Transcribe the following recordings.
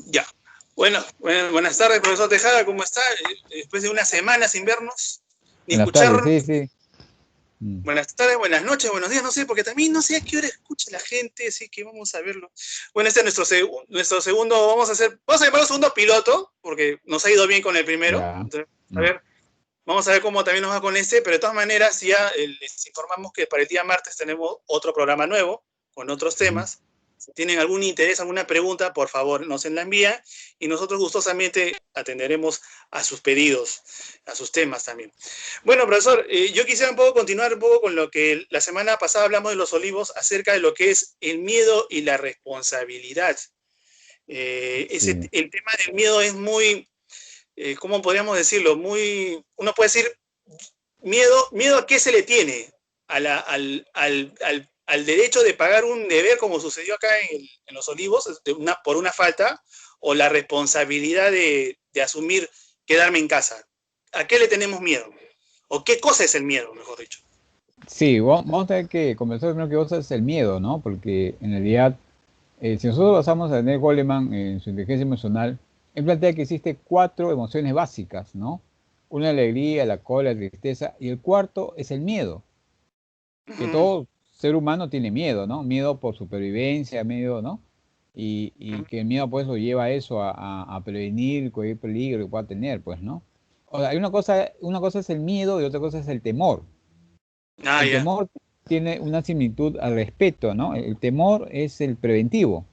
Ya. Buenas tardes, profesor Tejada, ¿cómo está? Después de una semana sin vernos, ni Buenas tardes, escuchar. sí, sí. Buenas tardes, buenas noches, buenos días, no sé, porque también no sé a qué hora escucha la gente, así que vamos a verlo. Bueno, este es nuestro segundo, vamos a llamarlo segundo piloto, porque nos ha ido bien con el primero. Ya. Entonces, vamos a ver cómo también nos va con este, pero de todas maneras ya les informamos que para el día martes tenemos otro programa nuevo, con otros temas. Si tienen algún interés, alguna pregunta, por favor, nos la envían y nosotros gustosamente atenderemos a sus pedidos, a sus temas también. Bueno, profesor, yo quisiera continuar un poco con lo que la semana pasada hablamos de los olivos acerca de lo que es el miedo y la responsabilidad. Sí. El tema del miedo es muy, ¿cómo podríamos decirlo? Uno puede decir, miedo a qué se le tiene, al derecho de pagar un deber, como sucedió acá en Los Olivos, por una falta, o la responsabilidad de asumir quedarme en casa. ¿A qué le tenemos miedo? ¿O qué cosa es el miedo, mejor dicho? Sí, vamos a tener que conversar primero qué cosa es el miedo, ¿no? Porque en realidad, si nosotros basamos a Daniel Goleman en su inteligencia emocional, él plantea que existe 4 emociones básicas, ¿no? Una alegría, la cólera, la tristeza, y el cuarto es el miedo, que todo ser humano tiene miedo, ¿no? Miedo por supervivencia, miedo, ¿no? Y que el miedo pues lo lleva a eso, a prevenir cualquier peligro que pueda tener, pues, ¿no? O sea, hay una cosa es el miedo y otra cosa es el temor. Ah, El ya. temor tiene una similitud al respeto, ¿no? El temor es el preventivo.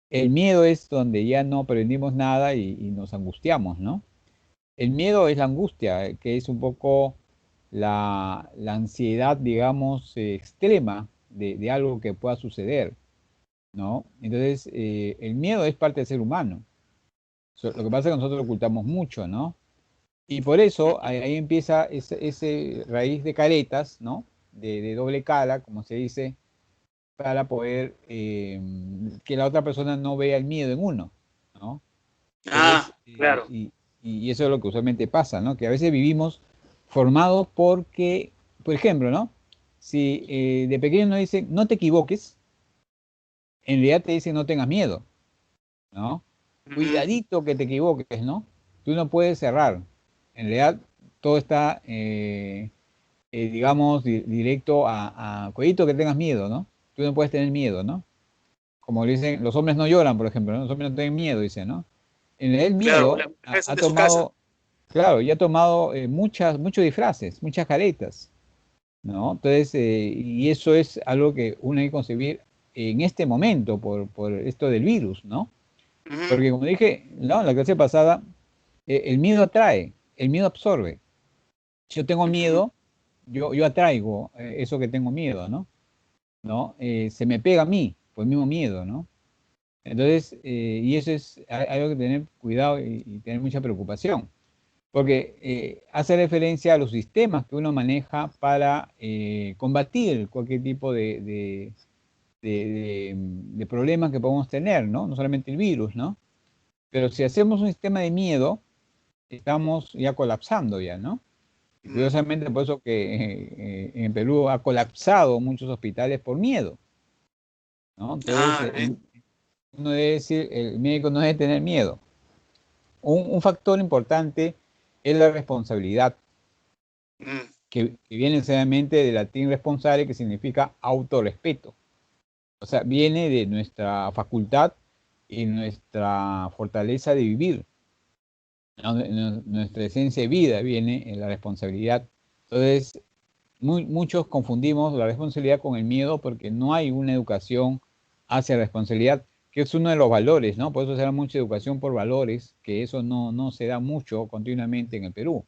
El miedo es donde ya no prevenimos nada y nos angustiamos, ¿no? El miedo es la angustia, que es un poco la ansiedad, digamos, extrema de algo que pueda suceder, ¿no? Entonces, el miedo es parte del ser humano. Lo que pasa es que nosotros lo ocultamos mucho, ¿no? Y por eso ahí empieza ese raíz de caretas, ¿no? De doble cara, como se dice, para poder que la otra persona no vea el miedo en uno, ¿no? Entonces, Ah, claro. y eso es lo que usualmente pasa, ¿no? Que a veces vivimos formados porque, por ejemplo, ¿no? Si de pequeño nos dicen, no te equivoques, en realidad te dicen, no tengas miedo, ¿no? Cuidadito que te equivoques, ¿no? Tú no puedes cerrar. En realidad, todo está, digamos, directo a cuidadito que tengas miedo, ¿no? Tú no puedes tener miedo, ¿no? Como le dicen, los hombres no lloran, por ejemplo, ¿no? Los hombres no tienen miedo, dice, ¿no? En realidad, el Claro, las miedo mujeres son ha de su casa. tomado, claro, ya ha tomado muchos disfraces, muchas caretas, ¿no? Entonces, y eso es algo que uno hay que concebir en este momento por esto del virus, ¿no? Porque como dije, no, en la clase pasada, el miedo atrae, el miedo absorbe. Si yo tengo miedo, yo atraigo eso que tengo miedo, ¿no? ¿No? Se me pega a mí por el mismo miedo, ¿no? Entonces, y eso es algo que tener cuidado y tener mucha preocupación, porque hace referencia a los sistemas que uno maneja para combatir cualquier tipo de problemas que podemos tener, ¿no? No solamente el virus, ¿no? Pero si hacemos un sistema de miedo, estamos ya colapsando ya, ¿no? Y curiosamente por eso que en Perú ha colapsado muchos hospitales por miedo, ¿no? Entonces, Ah, uno debe decir, el médico no debe tener miedo. Un factor importante es la responsabilidad, que viene necesariamente del latín responsable, que significa autorrespeto. O sea, viene de nuestra facultad y nuestra fortaleza de vivir. ¿No? Nuestra esencia de vida viene en la responsabilidad. Entonces, muchos confundimos la responsabilidad con el miedo porque no hay una educación hacia la responsabilidad, que es uno de los valores, ¿no? Por eso se da mucha educación por valores, que eso no se da mucho continuamente en el Perú.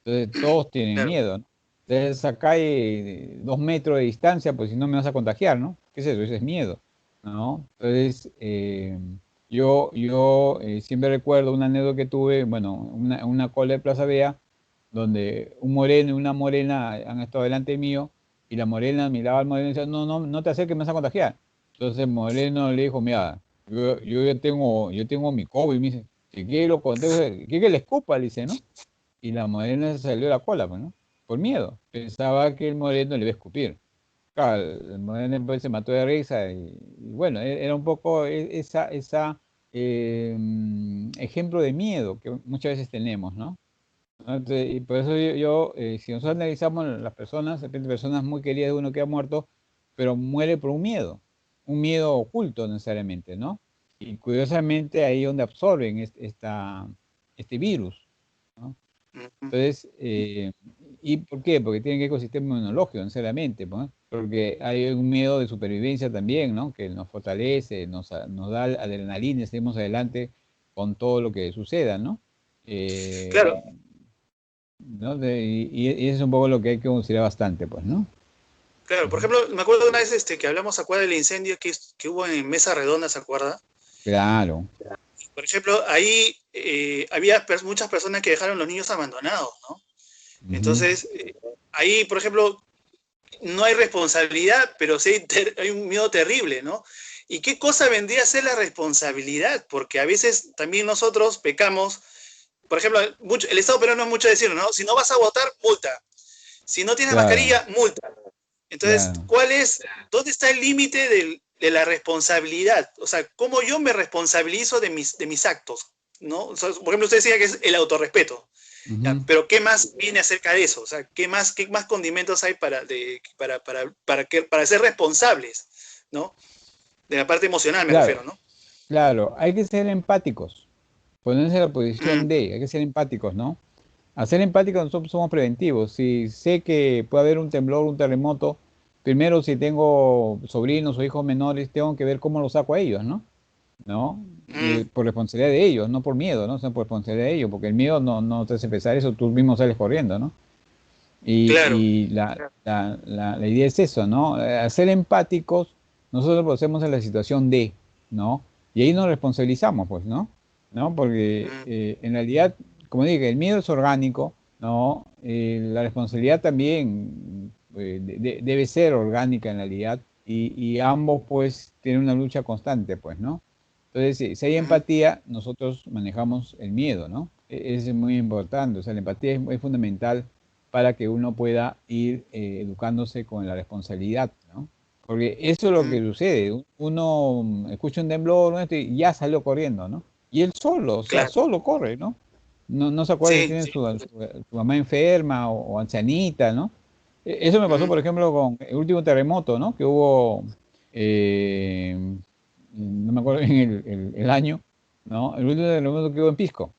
Entonces, todos tienen claro. miedo, ¿no? Entonces, acá hay 2 metros de distancia, pues si no me vas a contagiar, ¿no? ¿Qué es eso? Ese es miedo, ¿no? Entonces, yo siempre recuerdo una anécdota que tuve, bueno, una cola de Plaza Vea, donde un moreno y una morena han estado delante mío, y la morena miraba al moreno y decía, no te acerques, me vas a contagiar. Entonces el moreno le dijo, mira, yo tengo mi COVID, me dice, si quiere lo contagio, quiere que le escupa, le dice, ¿no? Y la morena se salió de la cola, pues, ¿no? Por miedo. Pensaba que el moreno le iba a escupir. Claro, el moreno después se mató de risa y bueno, era un poco esa ejemplo de miedo que muchas veces tenemos, ¿no? Entonces, y por eso si nosotros analizamos las personas, de repente personas muy queridas de uno que ha muerto, pero muere por un miedo oculto necesariamente, ¿no? Y curiosamente ahí es donde absorben este virus, ¿no? Entonces, ¿y por qué? Porque tienen que ver con el sistema inmunológico, necesariamente, ¿no? Porque hay un miedo de supervivencia también, ¿no? Que nos fortalece, nos da adrenalina y seguimos adelante con todo lo que suceda, ¿no? Claro, ¿No? Y eso es un poco lo que hay que considerar bastante, pues, ¿no? claro. Por ejemplo, me acuerdo una vez que hablamos, ¿se acuerda del incendio que hubo en Mesa Redonda, ¿se acuerda? Claro. Por ejemplo, ahí había muchas personas que dejaron los niños abandonados, ¿no? Entonces, ahí, por ejemplo, no hay responsabilidad, pero sí hay un miedo terrible, ¿no? ¿Y qué cosa vendría a ser la responsabilidad? Porque a veces también nosotros pecamos. Por ejemplo, el Estado peruano es mucho decir, ¿no? Si no vas a votar, multa. Si no tienes Claro, mascarilla, multa. Entonces, claro. ¿dónde está el límite de la responsabilidad? O sea, ¿cómo yo me responsabilizo de mis actos? ¿No? O sea, por ejemplo, usted decía que es el autorrespeto. Ujú. Pero ¿qué más viene acerca de eso? O sea, ¿qué más condimentos hay para ser responsables? ¿No? De la parte emocional me Claro, refiero, ¿no? claro. Hay que ser empáticos. Ponerse en la Mm, posición hay que ser empáticos, ¿no? Al ser empáticos nosotros somos preventivos. Si sé que puede haber un temblor, un terremoto, primero si tengo sobrinos o hijos menores, tengo que ver cómo los saco a ellos, ¿no? ¿No? mm, Por responsabilidad de ellos, no por miedo, ¿no? Sino por responsabilidad de ellos, porque el miedo no te hace pensar eso, tú mismo sales corriendo, ¿no? claro. Y la idea es eso, ¿no? Al ser empáticos, nosotros lo hacemos en la situación de, ¿no? Y ahí nos responsabilizamos, pues, ¿no? ¿No? Porque Mm, en realidad, como dije, el miedo es orgánico, ¿no? La responsabilidad también debe ser orgánica en realidad, y ambos, pues, tienen una lucha constante, pues, ¿no? Entonces, si hay mm, empatía, nosotros manejamos el miedo, ¿no? Es muy importante, o sea, la empatía es fundamental para que uno pueda ir educándose con la responsabilidad, ¿no? Porque eso es lo que mm, sucede. Uno escucha un temblor, ¿no? Y ya salió corriendo, ¿no? Y él solo, o sea, claro. solo corre, ¿no? No se acuerda si Sí, tiene su mamá enferma o ancianita, ¿no? Eso me pasó, mm, por ejemplo, con el último terremoto, ¿no? Que hubo, eh, no me acuerdo bien el año, ¿no? El último terremoto que hubo en Pisco,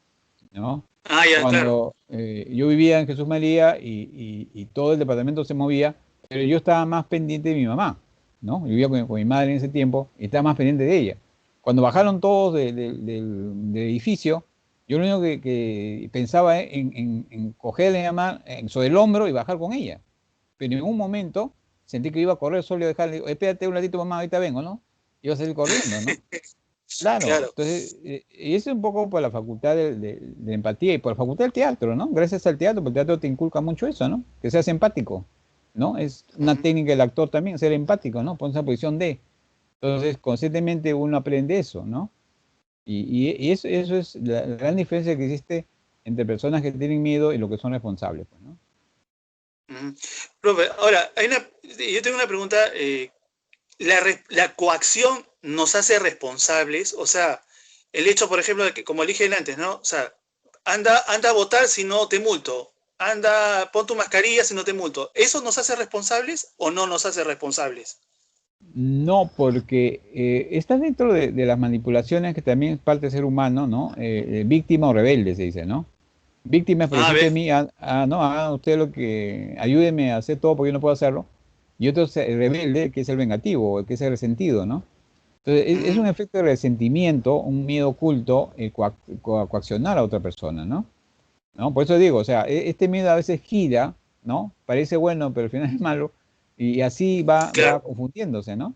¿no? ah, ya, claro. Cuando yo vivía en Jesús María y todo el departamento se movía, pero yo estaba más pendiente de mi mamá, ¿no? Yo vivía con mi madre en ese tiempo y estaba más pendiente de ella. Cuando bajaron todos del edificio, yo lo único que pensaba en cogerle a mi mamá sobre el hombro y bajar con ella. Pero en un momento sentí que iba a correr solo y dejarle, digo, espérate un ratito mamá, ahorita vengo, ¿no? Iba a salir corriendo, ¿no? Claro, Claro. entonces, y eso es un poco por la facultad de empatía y por la facultad del teatro, ¿no? Gracias al teatro, porque el teatro te inculca mucho eso, ¿no? Que seas empático, ¿no? Es una Mm, técnica del actor también, ser empático, ¿no? Ponerse en posición de. Entonces, conscientemente uno aprende eso, ¿no? Y eso es la gran diferencia que existe entre personas que tienen miedo y los que son responsables, pues, ¿no? mm. Profe, ahora, yo tengo una pregunta. La coacción nos hace responsables, o sea, el hecho, por ejemplo, de que, como dije antes, ¿no? O sea, anda a votar si no te multo, pon tu mascarilla si no te multo. ¿Eso nos hace responsables o no nos hace responsables? No, porque está dentro de las manipulaciones que también es parte del ser humano, ¿no? Víctima o rebelde, se dice, ¿no? Víctima es por A decirte a ver, mí, no, haga usted lo que, ayúdeme a hacer todo porque yo no puedo hacerlo. Y otro es el rebelde, que es el vengativo, el que es el resentido, ¿no? Entonces, es mm, un efecto de resentimiento, un miedo oculto, coaccionar a otra persona, ¿no? ¿No? Por eso digo, o sea, este miedo a veces gira, ¿no? Parece bueno, pero al final es malo, y así va claro, confundiéndose, ¿no?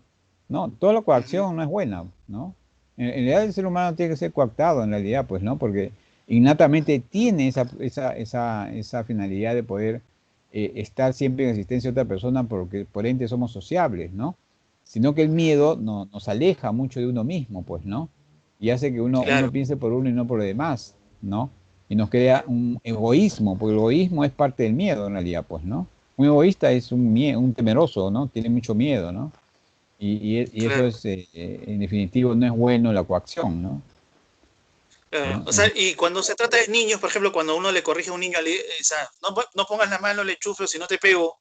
No, toda la coacción no es buena, ¿no? En realidad el ser humano tiene que ser coactado, en realidad, pues, ¿no? Porque innatamente tiene esa finalidad de poder estar siempre en existencia de otra persona, porque por ente somos sociables, ¿no? Sino que el miedo nos aleja mucho de uno mismo, pues, ¿no? Y hace que uno claro, piense por uno y no por los demás, ¿no? Y nos crea un egoísmo, porque el egoísmo es parte del miedo en realidad, pues, ¿no? Un egoísta es un temeroso, ¿no? Tiene mucho miedo, ¿no? Y eso claro. es, en definitivo, no es bueno la coacción, ¿no? O sea, y cuando se trata de niños, por ejemplo, cuando uno le corrige a un niño, o sea, no pongas la mano, le chuflo, si no te pego,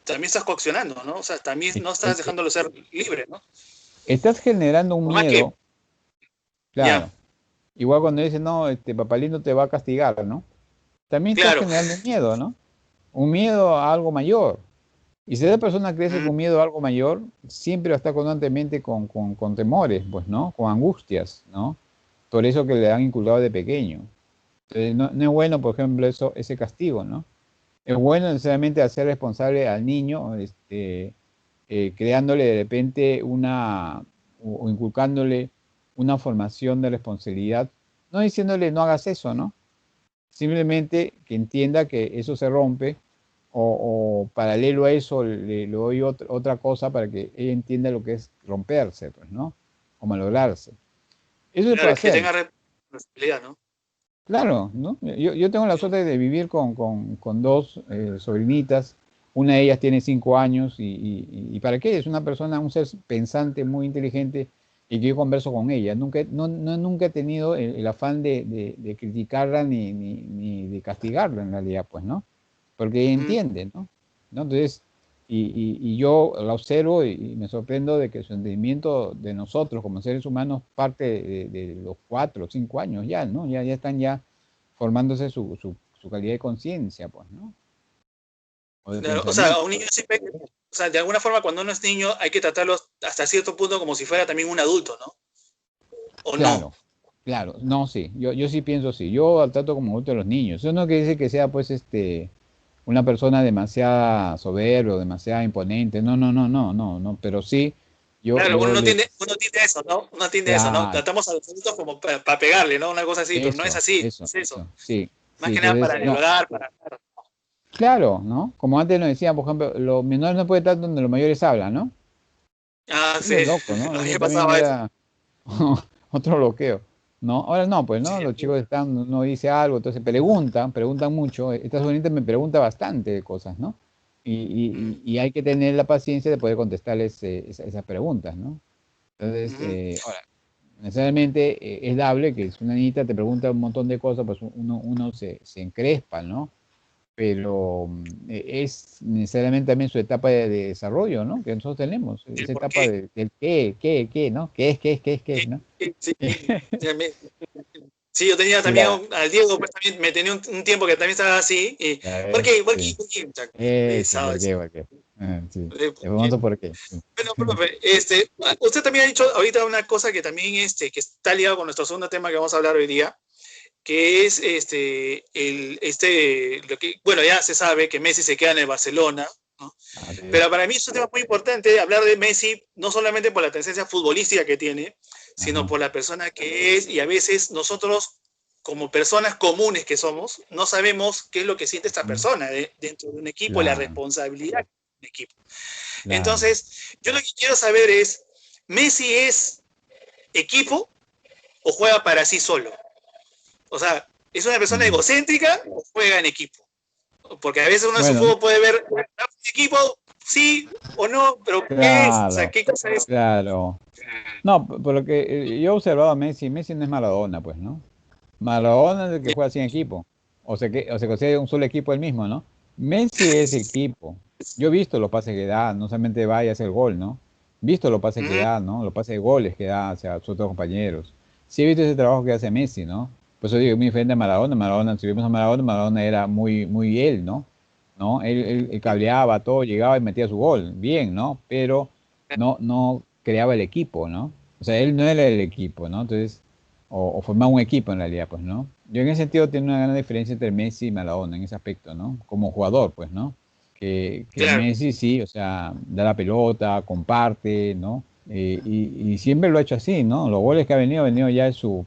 también estás coaccionando, ¿no? O sea, también no estás dejándolo ser libre, ¿no? Estás generando un Por más que, miedo, ya, claro. Igual cuando dicen, no, papá lindo te va a castigar, ¿no? También estás claro. generando un miedo, ¿no? Un miedo a algo mayor. Y si esa persona crece Mm, con miedo a algo mayor, siempre va a estar constantemente con temores, pues, ¿no? Con angustias, ¿no? Por eso que le han inculcado de pequeño. Entonces, no es bueno, por ejemplo, ese castigo, ¿no? Es bueno necesariamente hacer responsable al niño, creándole de repente o inculcándole una formación de responsabilidad, no diciéndole no hagas eso, ¿no? Simplemente que entienda que eso se rompe o paralelo a eso le doy otra cosa para que ella entienda lo que es romperse, pues, ¿no? O malograrse. Eso se claro, puede que hacer. tenga responsabilidad, ¿no? Claro, ¿no? Yo tengo la suerte de vivir con dos sobrinitas. Una de ellas tiene 5 años y ¿para qué? Es una persona, un ser pensante, muy inteligente y que yo converso con ella. Nunca he tenido el afán de criticarla ni de castigarla en realidad, pues, ¿no? Porque ella Mm, entiende, ¿no? Entonces, y yo la observo y me sorprendo de que su entendimiento de nosotros como seres humanos parte de los 4 o 5 años ya, ¿no? Ya están ya formándose su calidad de conciencia, pues, ¿no? O de claro, o sea, a pensamiento. un niño siempre, o sea, de alguna forma cuando uno es niño hay que tratarlo hasta cierto punto como si fuera también un adulto, ¿no? ¿O no? Claro, claro, no, sí, yo sí pienso sí. Yo trato como adulto a los niños. Eso no quiere decir que sea, pues, una persona demasiada soberbia o demasiada imponente. No, pero sí, Claro, yo le... uno tiende a eso, ¿no? Uno tiende a eso, ¿no? Claro, Tratamos a los adultos como para pegarle, ¿no? Una cosa así, pero no es así, es eso. sí, Más sí, que nada entonces, para no, dialogar, para... claro, ¿no? Como antes nos decían, por ejemplo, los menores no pueden estar donde los mayores hablan, ¿no? Ah, Eso sí, es loco, ¿no? a mí Eso me también pasaba eso. era otro bloqueo, ¿no? Ahora no, pues, Sí, ¿no? Los chicos están, no dice algo, entonces preguntan mucho. Esta sobrinita me pregunta bastante de cosas, ¿no? Y hay que tener la paciencia de poder contestarles esas preguntas, ¿no? Entonces, ujú. ahora, necesariamente es dable que si una niñita te pregunta un montón de cosas, pues uno se encrespa, ¿no? Pero es necesariamente también su etapa de desarrollo, ¿no? Que nosotros tenemos, El esa por etapa qué. del qué, ¿no? ¿Qué es, ¿no? Sí, sí, yo tenía también Claro, al Diego, pues también me tenía un tiempo que también estaba así. Y, ya ¿por ves, qué? ¿Por qué? sí. ¿Por qué? O sea, Eso, pesado eso. ¿por qué? Sí, ¿Por el qué? famoso por qué. Sí. Bueno, profe, usted también ha dicho ahorita una cosa que también que está ligado con nuestro segundo tema que vamos a hablar hoy día, que es lo que, bueno, ya se sabe que Messi se queda en el Barcelona, ¿no? Así Pero es. para mí es un tema muy importante hablar de Messi, no solamente por la tendencia futbolística que tiene, sino Ajá, por la persona que es, y a veces nosotros, como personas comunes que somos, no sabemos qué es lo que siente esta ujú, persona dentro de un equipo, la claro, responsabilidad del equipo. claro. Entonces, yo lo que quiero saber es, ¿Messi es equipo o juega para sí solo? O sea, ¿es una persona Ujú. egocéntrica o juega en equipo? Porque a veces uno en su Bueno, fútbol puede ver un equipo, sí o no, pero ¿qué es? O sea, claro, ¿qué cosa es? claro. No, por lo que yo he observado a Messi, Messi no es Maradona, pues, ¿no? Maradona es el que juega sin equipo, o se considera un solo equipo el mismo, ¿no? Messi es equipo. Yo he visto los pases que da, no solamente va y hace el gol, ¿no? Visto los pases que Ujú, da, ¿no? Los pases de goles que da hacia sus otros compañeros. Sí he visto ese trabajo que hace Messi, ¿no? Por eso digo, es muy diferente a Maradona. Maradona, si vemos a Maradona, Maradona era muy él, ¿no? ¿No? Él cableaba todo, llegaba y metía su gol, bien, ¿no? Pero no creaba el equipo, ¿no? O sea, él no era el equipo, ¿no? Entonces, o formar un equipo en realidad, pues, ¿no? Yo en ese sentido tiene una gran diferencia entre Messi y Maradona en ese aspecto, ¿no? Como jugador, pues, ¿no? Que claro, Messi sí, o sea, da la pelota, comparte, ¿no? Y siempre lo ha hecho así, ¿no? Los goles que ha venido ya de su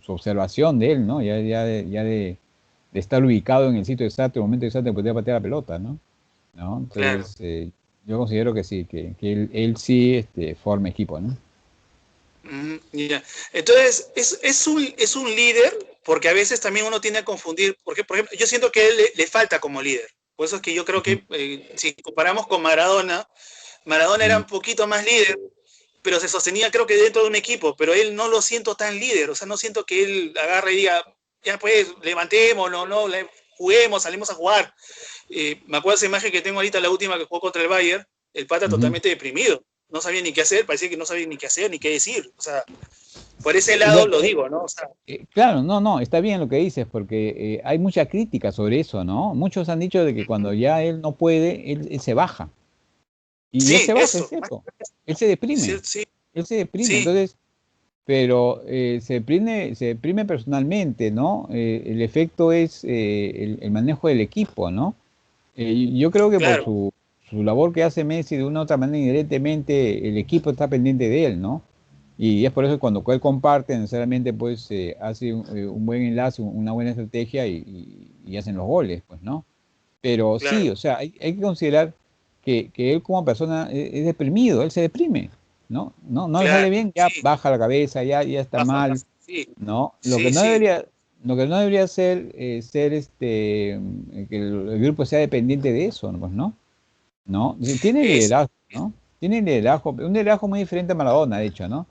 observación de él, ¿no? Ya de estar ubicado en el sitio exacto, en el momento exacto de poder patear la pelota, ¿no? ¿No? claro. Entonces, yo considero que sí, que él sí forma equipo, ¿no? Ya. Entonces, es un líder, porque a veces también uno tiende a confundir, porque, por ejemplo, yo siento que a él le falta como líder. Por eso es que yo creo Ujú, que si comparamos con Maradona, Maradona era ujú, un poquito más líder pero se sostenía creo que dentro de un equipo, pero él no lo siento tan líder, o sea, no siento que él agarre y diga, ya pues, levantémonos, no, juguemos, salimos a jugar. Me acuerdo esa imagen que tengo ahorita, la última que jugó contra el Bayern, el pata totalmente deprimido, no sabía ni qué hacer, parecía que no sabía ni qué hacer, ni qué decir, o sea, por ese lado Bueno, lo digo, ¿no? O sea, claro, no, está bien lo que dices, porque hay mucha crítica sobre eso, ¿no? Muchos han dicho de que cuando ya él no puede, él se baja. Y él sí, se baja, es eso, cierto. Él se deprime. sí, Él se deprime. sí, Entonces, pero se deprime personalmente, ¿no? El efecto es el manejo del equipo, ¿no? Yo creo que por claro, su labor que hace Messi, de una u otra manera, inherentemente, el equipo está pendiente de él, ¿no? Y es por eso que cuando él comparte, necesariamente, pues, hace un buen enlace, una buena estrategia y hacen los goles, pues, ¿no? Pero sí, claro, o sea, hay que considerar que él como persona es deprimido, él se deprime, ¿no? No le sale claro, bien, ya sí, baja la cabeza, ya está bajo, mal, sí, ¿no? sí, sí, Lo que no debería ser, que el grupo sea dependiente de eso, pues, ¿no? ¿No? Tiene es, liderazgo, ¿no? Tiene liderazgo, un liderazgo muy diferente a Maradona, de hecho, ¿no?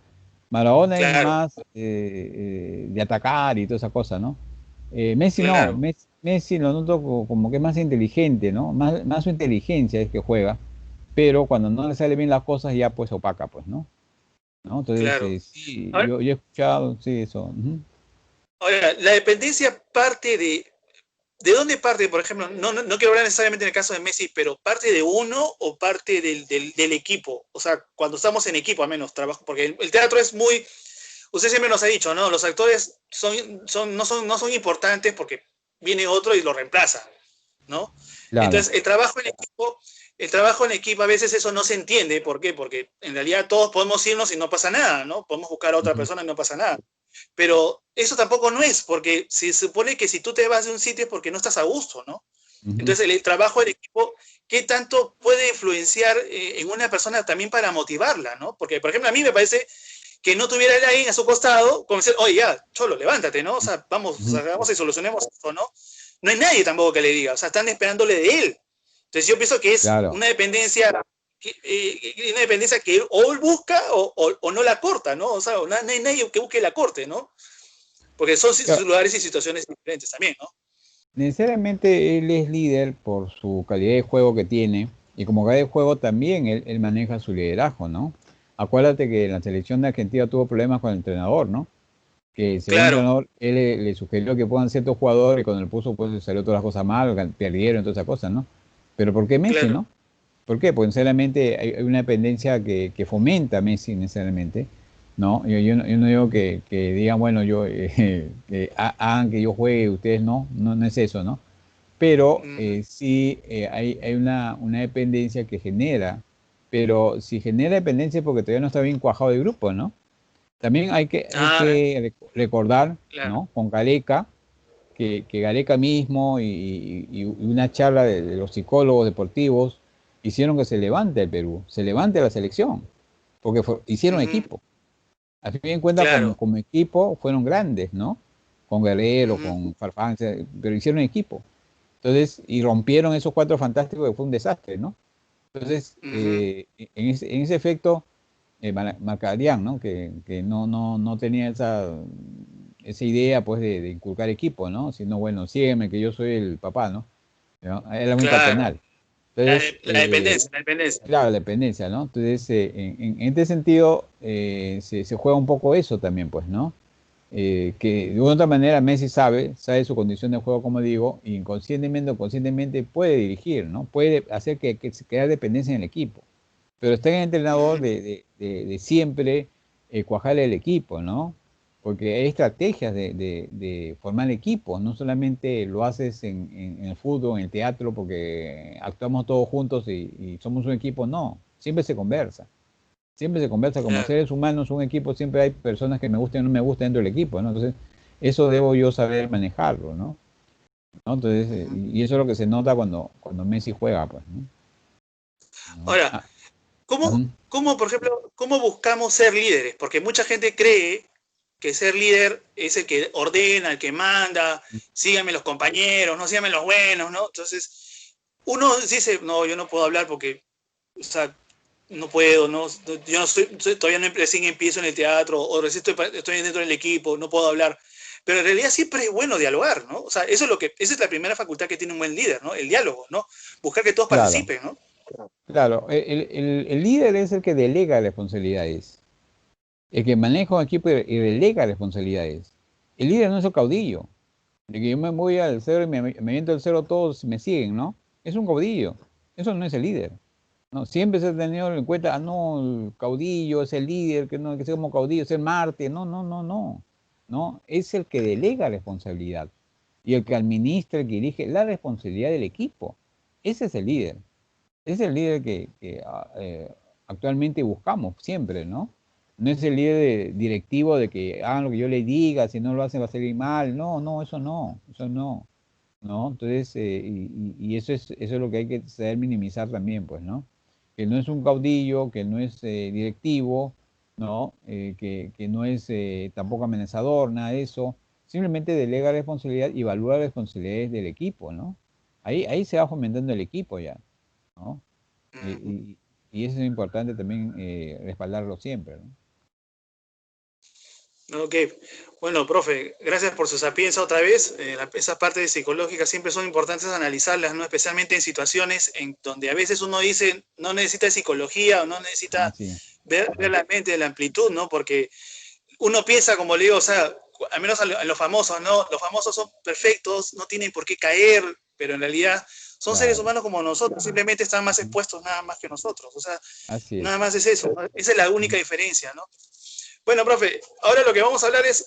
Maradona es claro, más de atacar y toda esa cosa, ¿no? Messi no, claro. Messi lo noto como que es más inteligente, ¿no? Más su inteligencia es que juega, pero cuando no le sale bien las cosas ya pues opaca, pues, ¿no? ¿No? Entonces, Claro. sí, Ahora, yo he escuchado, sí, eso. Ujú. ahora, la dependencia parte ¿de dónde parte, por ejemplo? No quiero hablar necesariamente en el caso de Messi, pero ¿parte de uno o parte del equipo? O sea, cuando estamos en equipo, al menos, trabajo, porque el teatro es muy, usted siempre nos ha dicho, ¿no? Los actores no son importantes porque viene otro y lo reemplaza, ¿no? Claro. Entonces, el trabajo en equipo a veces eso no se entiende. ¿Por qué? Porque en realidad todos podemos irnos y no pasa nada, ¿no? Podemos buscar a otra Ujú, persona y no pasa nada. Pero eso tampoco no es, porque se supone que si tú te vas de un sitio es porque no estás a gusto, ¿no? ujú. Entonces el trabajo del equipo, ¿qué tanto puede influenciar en una persona también para motivarla, ¿no? Porque, por ejemplo, a mí me parece que no tuviera él ahí a su costado, como decir, oye, ya, Cholo, levántate, ¿no? O sea, vamos, Ujú. y solucionemos esto, ¿no? No hay nadie tampoco que le diga, o sea, están esperándole de él. Entonces yo pienso que es Claro. una dependencia que o él busca o no la corta, ¿no? O sea, no hay nadie que busque la corte, ¿no? Porque son Claro, lugares y situaciones diferentes también, ¿no? necesariamente él es líder por su calidad de juego que tiene y como calidad de juego también él maneja su liderazgo, ¿no? Acuérdate que la selección de Argentina tuvo problemas con el entrenador, ¿no? Que según el Claro. entrenador, él le sugirió que pongan ciertos jugadores y cuando le puso, pues salió todas las cosas mal, perdieron, todas esas cosas, ¿no? Pero ¿por qué Messi, Claro. no? ¿Por qué? Porque necesariamente hay una dependencia que fomenta a Messi necesariamente, ¿no? Yo no digo que digan, bueno, que hagan que yo juegue, ustedes no es eso, ¿no? Pero Mm, sí hay una dependencia que genera, pero si genera dependencia es porque todavía no está bien cuajado de grupo, ¿no? También hay ah, que recordar, claro. ¿no? Con Gareca, que Gareca mismo y una charla de los psicólogos deportivos hicieron que se levante el Perú, se levante la selección, porque hicieron Ujú, equipo. A fin de cuentas, claro. como equipo fueron grandes, ¿no? Con Guerrero, Ujú, con Farfán, pero hicieron equipo. Entonces, y rompieron esos cuatro fantásticos que fue un desastre, ¿no? Entonces, ujú, en ese efecto, Marcarián, ¿no? Que no tenía esa idea, pues, de inculcar equipo, ¿no? Sino, bueno, sígueme, que yo soy el papá, ¿no? ¿No? Era muy claro. paternal. Entonces, La dependencia, la dependencia. claro, la dependencia, ¿no? Entonces, en este sentido, se juega un poco eso también, pues, ¿no? Que de una u otra manera Messi sabe su condición de juego, como digo, y inconscientemente o conscientemente puede dirigir, ¿no? Puede hacer que se crea dependencia en el equipo. Pero está en el entrenador Ujú, de siempre cuajar el equipo, ¿no? Porque hay estrategias de formar equipos, no solamente lo haces en el fútbol, en el teatro, porque actuamos todos juntos y somos un equipo, no, siempre se conversa como claro. seres humanos, un equipo, siempre hay personas que me gustan y no me gustan dentro del equipo, ¿no? Entonces, eso debo yo saber manejarlo, ¿no? Entonces, Ujú. y eso es lo que se nota cuando Messi juega, pues, ¿no? ¿No? Ahora, Ah, ujú, por ejemplo, cómo buscamos ser líderes? Porque mucha gente cree que ser líder es el que ordena, el que manda, síganme los compañeros, no síganme los buenos, ¿no? Entonces, uno dice, no, yo no puedo hablar porque, o sea, no puedo, yo no todavía no recién empiezo en el teatro, o recién estoy dentro del equipo, no puedo hablar. Pero en realidad siempre es bueno dialogar, ¿no? O sea, esa es la primera facultad que tiene un buen líder, ¿no? El diálogo, ¿no? Buscar que todos Claro, participen, ¿no? claro. El líder es el que delega responsabilidades, el que maneja un equipo y delega responsabilidades. El líder no es el caudillo, de que yo me voy al cero y me viento el cero, todos me siguen, ¿no? Es un caudillo, eso no es el líder. No, siempre se ha tenido en cuenta, no, el caudillo es el líder, que no, que sea como caudillo, es el Marte, no, no, no, no, no, es el que delega responsabilidad y el que administra, el que dirige la responsabilidad del equipo. Ese es el líder, es el líder que actualmente buscamos siempre, ¿no? No es el líder directivo de que hagan lo que yo les diga, si no lo hacen va a salir mal, no, no, eso no, eso no, ¿no? Entonces, eso es lo que hay que saber minimizar también, pues, ¿no? Que no es un caudillo, que no es directivo, ¿no? Que no es tampoco amenazador, nada de eso. Simplemente delega responsabilidad y evalúa las responsabilidades del equipo, ¿no? Ahí se va fomentando el equipo ya, ¿no? Y eso es importante también respaldarlo siempre, ¿no? Ok, bueno, profe, gracias por su sapiencia otra vez. Esas partes psicológicas siempre son importantes analizarlas, ¿no? Especialmente en situaciones en donde a veces uno dice no necesita psicología o no necesita Así es. ver la mente de la amplitud, ¿no? Porque uno piensa, como le digo, o sea, al menos a los famosos, ¿no? Los famosos son perfectos, no tienen por qué caer, pero en realidad son seres Claro. humanos como nosotros, simplemente están más expuestos nada más que nosotros. O sea, Así nada es. más es eso, ¿no? Esa es la única diferencia, ¿no? Bueno, profe, ahora lo que vamos a hablar es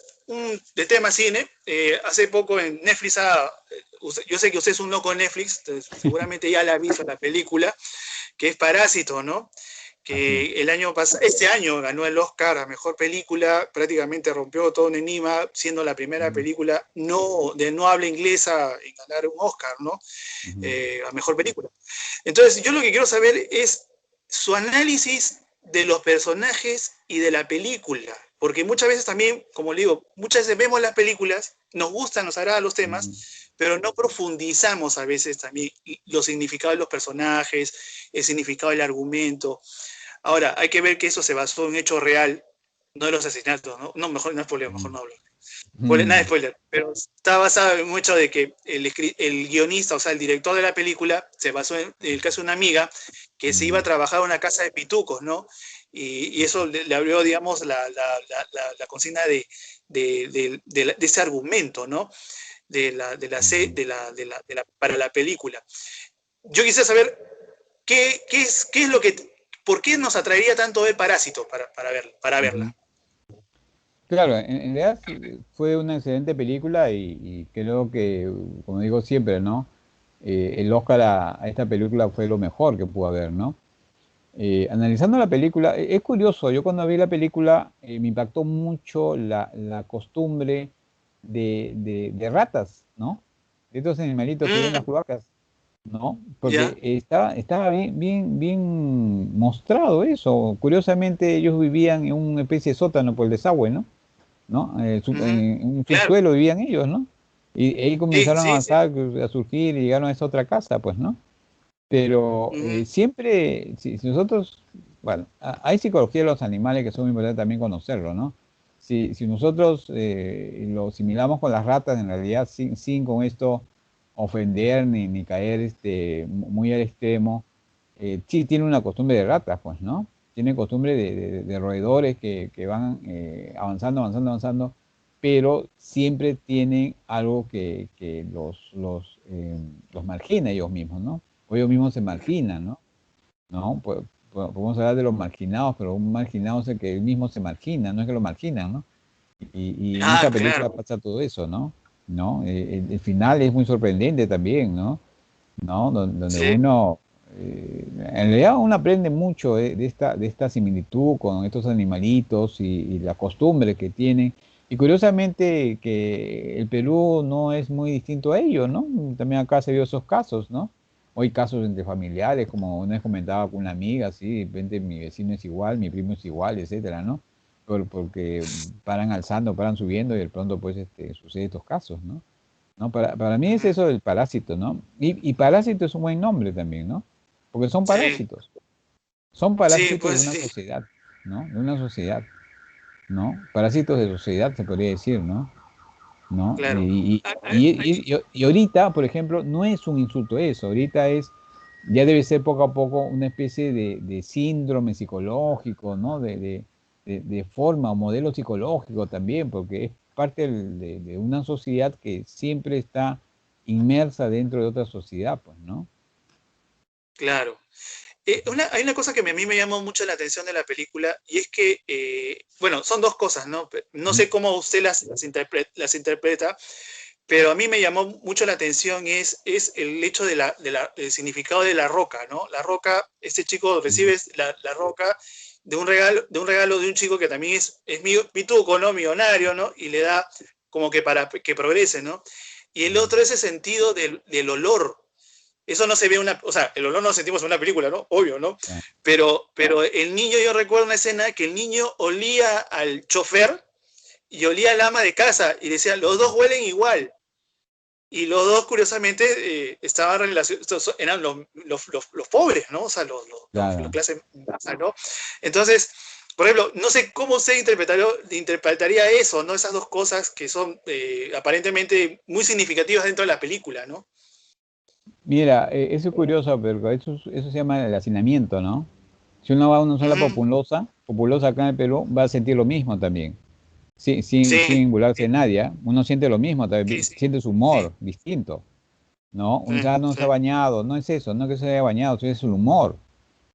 de tema cine. Hace poco en Netflix, yo sé que usted es un loco en Netflix, seguramente ya la ha visto la película, que es Parásito, ¿no? Así es. Que este año ganó el Oscar a Mejor Película, prácticamente rompió todo un enigma, siendo la primera película de no habla inglesa en ganar un Oscar, ¿no? A Mejor Película. Entonces, yo lo que quiero saber es su análisis de los personajes y de la película, porque muchas veces también, como le digo, muchas veces vemos las películas, nos gustan, nos agradan los temas, pero no profundizamos a veces también los significados de los personajes, el significado del argumento. Ahora, hay que ver que eso se basó en un hecho real, no de los asesinatos, ¿no? No, mejor no es problema, mejor no hablo. Nada de spoiler, pero está basado en un hecho de que el guionista, o sea, el director de la película, se basó en el caso de una amiga que se iba a trabajar a una casa de pitucos, ¿no? Y eso le abrió, digamos, la consigna de ese argumento, ¿no? Para la película. Yo quisiera saber qué es lo que, por qué nos atraería tanto ver Parásito para verla. Claro, en realidad fue una excelente película y creo que, como digo siempre, ¿no? El Oscar a esta película fue lo mejor que pudo haber, ¿no? Analizando la película, es curioso, yo cuando vi la película me impactó mucho la costumbre de ratas, ¿no? De estos animalitos que viven en las cloacas, ¿no? ¿Ya? Porque estaba bien, bien, bien mostrado eso. Curiosamente ellos vivían en una especie de sótano por el desagüe, ¿no? ¿No? En un Claro. subsuelo vivían ellos, ¿no? Y ahí Sí, comenzaron a sí, sí. avanzar, a surgir y llegaron a esa otra casa, pues, ¿no? Pero siempre, si nosotros, bueno, hay psicología de los animales que son muy importantes también conocerlo, ¿no? Si nosotros lo asimilamos con las ratas, en realidad, sin con esto ofender ni caer muy al extremo, sí tiene una costumbre de ratas, pues, ¿no? Tiene costumbre de roedores que van avanzando, avanzando, avanzando, pero siempre tienen algo que los margina ellos mismos, ¿no? O ellos mismos se marginan, ¿no? ¿No? Podemos hablar de los marginados, pero un marginado es el que él mismo se margina, no es que lo marginan, ¿no? Y en esta película Claro. pasa todo eso, ¿no? ¿No? El final es muy sorprendente también, ¿no? ¿No? Donde Sí. uno, en realidad uno aprende mucho de esta similitud con estos animalitos y la costumbre que tienen. Y curiosamente que el Perú no es muy distinto a ellos, ¿no? También acá se vio esos casos, ¿no? O hay casos entre familiares, como una vez comentaba con una amiga, sí, de repente mi vecino es igual, mi primo es igual, etcétera, ¿no? Porque paran alzando, paran subiendo y de pronto pues sucede estos casos, ¿no? ¿No? Para mí es eso del parásito, ¿no? Y parásito es un buen nombre también, ¿no? Porque son Sí. parásitos. Son Sí, parásitos de pues una sí, sociedad, ¿no? De una sociedad, ¿no? Parásitos de sociedad, se podría decir, ¿no? ¿No? claro. Y ahorita, por ejemplo, no es un insulto eso, ahorita ya debe ser poco a poco una especie de síndrome psicológico, ¿no? De forma o modelo psicológico también, porque es parte de una sociedad que siempre está inmersa dentro de otra sociedad, pues, ¿no? Claro. Hay una cosa que a mí me llamó mucho la atención de la película y es que, bueno, son dos cosas, ¿no? No sé cómo usted las interpreta, pero a mí me llamó mucho la atención es el hecho del significado de la roca, ¿no? La roca, este chico recibe la roca de un chico que también es pituco, ¿no? Millonario, ¿no? Y le da como que para que progrese, ¿no? Y el otro ese sentido del olor. Eso no se ve o sea, el olor no lo sentimos en una película, ¿no? Obvio, ¿no? Ah, Pero el niño, yo recuerdo una escena que el niño olía al chofer y olía al ama de casa y decía, los dos huelen igual. Y los dos, curiosamente, estaban relacionados, eran los pobres, ¿no? O sea, la claro. clase baja, ¿no? Entonces, por ejemplo, no sé cómo usted interpretaría eso, ¿no? Esas dos cosas que son aparentemente muy significativas dentro de la película, ¿no? Mira, eso es curioso, pero eso se llama el hacinamiento, ¿no? Si uno va a una zona Ujú. populosa acá en el Perú, va a sentir lo mismo también. Sí, Sin burlarse sí, de nadie, ¿ah? Uno siente lo mismo, sí, también, sí, siente su sí, humor distinto, ¿no? Uno dice, no se ha sí, bañado, no es eso, no es que se haya bañado, es el humor.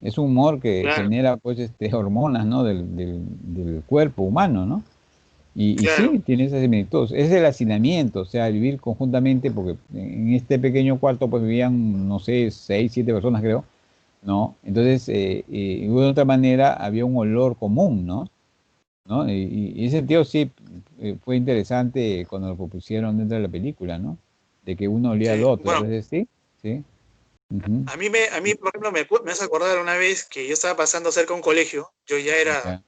Es un humor que claro, genera, pues, hormonas, ¿no? Del cuerpo humano, ¿no? Y claro. sí, tiene esa similitud. Es el hacinamiento, o sea, vivir conjuntamente, porque en este pequeño cuarto, pues, vivían, no sé, 6, 7 personas, creo, ¿no? Entonces, de otra manera, había un olor común, ¿no? ¿No? Y ese sentido sí fue interesante cuando lo propusieron dentro de la película, ¿no? De que uno olía al Sí. otro, Bueno, entonces sí, sí. Ujú, por ejemplo, me hace acordar una vez que yo estaba pasando cerca de un colegio, yo ya era ya,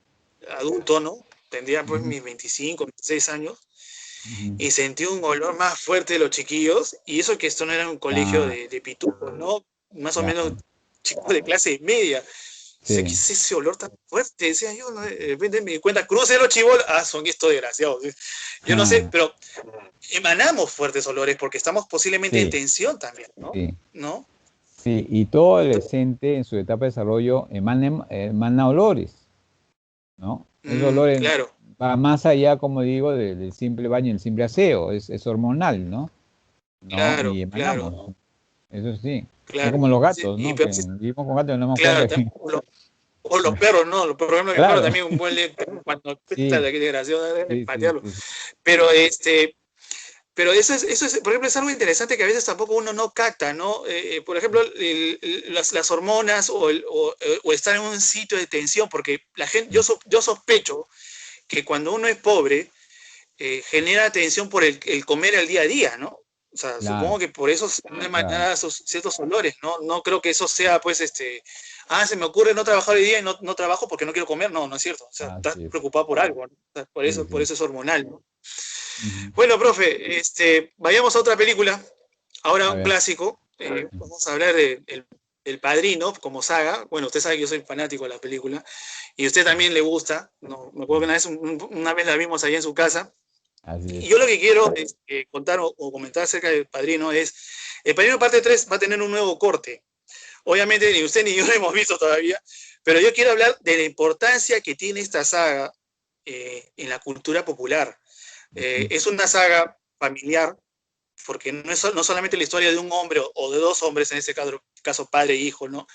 adulto, ¿no? Tendría pues ujú, mis 25, 26 años, ujú. y sentí un olor más fuerte de los chiquillos, y eso que esto no era un colegio Ah, de pitujos, ¿no? Más o menos claro, chicos de clase media. Sé que sí, es ese olor tan fuerte, decía yo, ¿no? De repente me di cuenta, cruce los chivolos, son estos desgraciados. Yo no sé, ah, pero emanamos fuertes olores porque estamos posiblemente en sí, tensión también, ¿no? sí, ¿No? sí. Y todo adolescente en su etapa de desarrollo emana olores, ¿no? Esos olores Claro, va más allá, como digo, del simple baño, el simple aseo, es hormonal, ¿no? ¿No? claro, Y claro, emanamos, eso sí. Es claro. como los Sí, gatos, y ¿no? pero Que sí, vivimos con gatos y nos damos claro, cuenta que... o los perros, ¿no? Por ejemplo, mi perro Claro, también huele cuando está sí, la desgraciado de sí, sí, patearlo. sí, sí. Pero pero eso es, por ejemplo, es algo interesante que a veces tampoco uno no capta, ¿no? Por ejemplo, las hormonas o estar en un sitio de tensión, porque la gente, yo sospecho que cuando uno es pobre, genera tensión por el comer el día a día, ¿no? O sea, supongo Claro, que por eso se han claro. emanado esos ciertos olores, ¿no? No creo que eso sea, pues, se me ocurre no trabajar hoy día y no trabajo porque no quiero comer. No, no es cierto. O sea, estás Así es. preocupado por algo, ¿no? O sea, Sí, por sí. eso es hormonal, ¿no? Ujú. Bueno, profe, vayamos a otra película. Ahora A un ver. clásico. Vamos a hablar de El Padrino como saga. Bueno, usted sabe que yo soy fanático de la película y a usted también le gusta. No, me acuerdo que una vez la vimos allá en su casa. Así Y es. yo lo que quiero contar o comentar acerca del Padrino es, El Padrino parte 3 va a tener un nuevo corte. Obviamente ni usted ni yo lo hemos visto todavía, pero yo quiero hablar de la importancia que tiene esta saga en la cultura popular. Ujú. Es una saga familiar, porque no solamente la historia de un hombre o de dos hombres, en este caso padre e hijo, ¿no?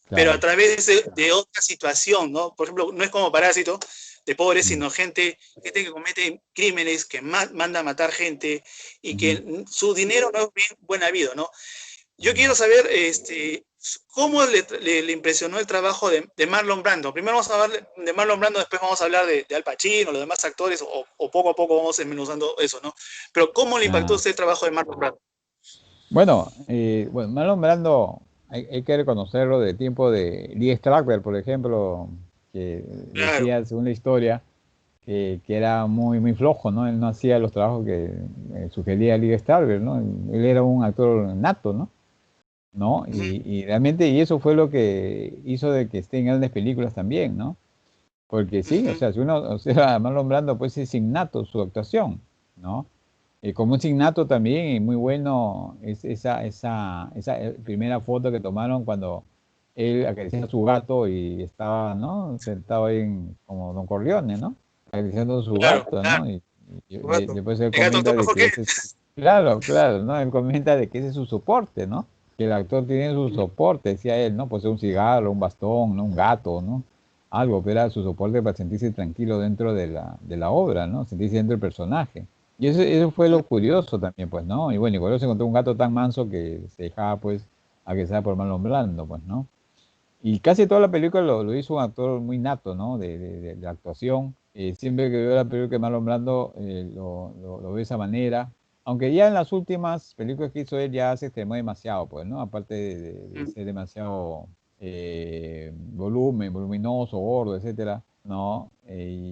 Pero a Claro. través de otra situación, ¿no? Por ejemplo, no es como Parásito, de pobres, Mm. sino gente que comete crímenes, que manda a matar gente y Ujú. que su dinero no es bien buen habido, ¿no? Yo Mm. quiero saber cómo le impresionó el trabajo de Marlon Brando. Primero vamos a hablar de Marlon Brando, después vamos a hablar de Al Pacino, los demás actores, o poco a poco vamos desmenuzando eso, ¿no? Pero ¿cómo le impactó a Ah. usted el trabajo de Marlon Brando? Bueno, Marlon Brando, hay que reconocerlo de tiempo de Lee Strasberg, por ejemplo, que Claro, decía, según la historia, que era muy, muy flojo, ¿no? Él no hacía los trabajos que sugería Lee Strasberg, ¿no? Él era un actor nato, ¿no? ¿no? Y realmente, y eso fue lo que hizo de que esté en grandes películas también, ¿no? Porque sí, o sea, si uno, o sea, Marlon Brando, pues es innato su actuación, ¿no? Como es innato también, y muy bueno, es esa primera foto que tomaron cuando él acariciaba a su gato y estaba, ¿no? Sentado ahí como Don Corleone, ¿no? Acariciando a su Claro, gato, claro. ¿no? Y Gato. después él El gato comenta actúa de mejor que que él. ese es, claro, claro, ¿no? Él comenta de que ese es su soporte, ¿no? Que el actor tiene su soporte, decía él, ¿no? Pues un cigarro, un bastón, ¿no? Un gato, ¿no? Algo, pero era su soporte para sentirse tranquilo dentro de la obra, ¿no? Sentirse dentro del personaje. Y eso fue lo curioso también, pues, ¿no? Y bueno, igual se encontró un gato tan manso que se dejaba, pues, a que sea por Marlon Brando, pues, ¿no? Y casi toda la película lo hizo un actor muy nato, ¿no? De la actuación. Siempre que veo la película de Marlon Brando, lo veo de esa manera. Aunque ya en las últimas películas que hizo él ya se extremó demasiado, pues, ¿no? Aparte de ser demasiado voluminoso, gordo, etcétera, ¿no?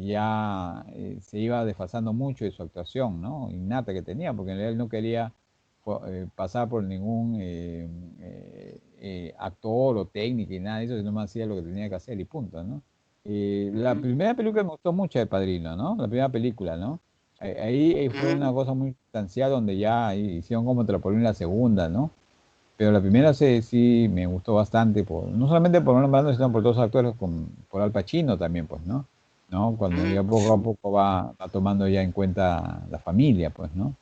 Ya se iba desfasando mucho de su actuación, ¿no? Innata que tenía, porque en realidad él no quería pasar por ningún actor o técnica y nada de eso, sino más hacía lo que tenía que hacer y punto, ¿no? La primera película me gustó mucho de Padrino, ¿no? La primera película, ¿no? Ahí fue una cosa muy sustancial donde ya ahí hicieron como Trampolín la segunda, ¿no? Pero la primera sí me gustó bastante, no solamente por Marlon Brando, sino por todos los actores, por Al Pacino también, pues, ¿no? ¿No? Cuando ya poco a poco va tomando ya en cuenta la familia, pues, ¿no?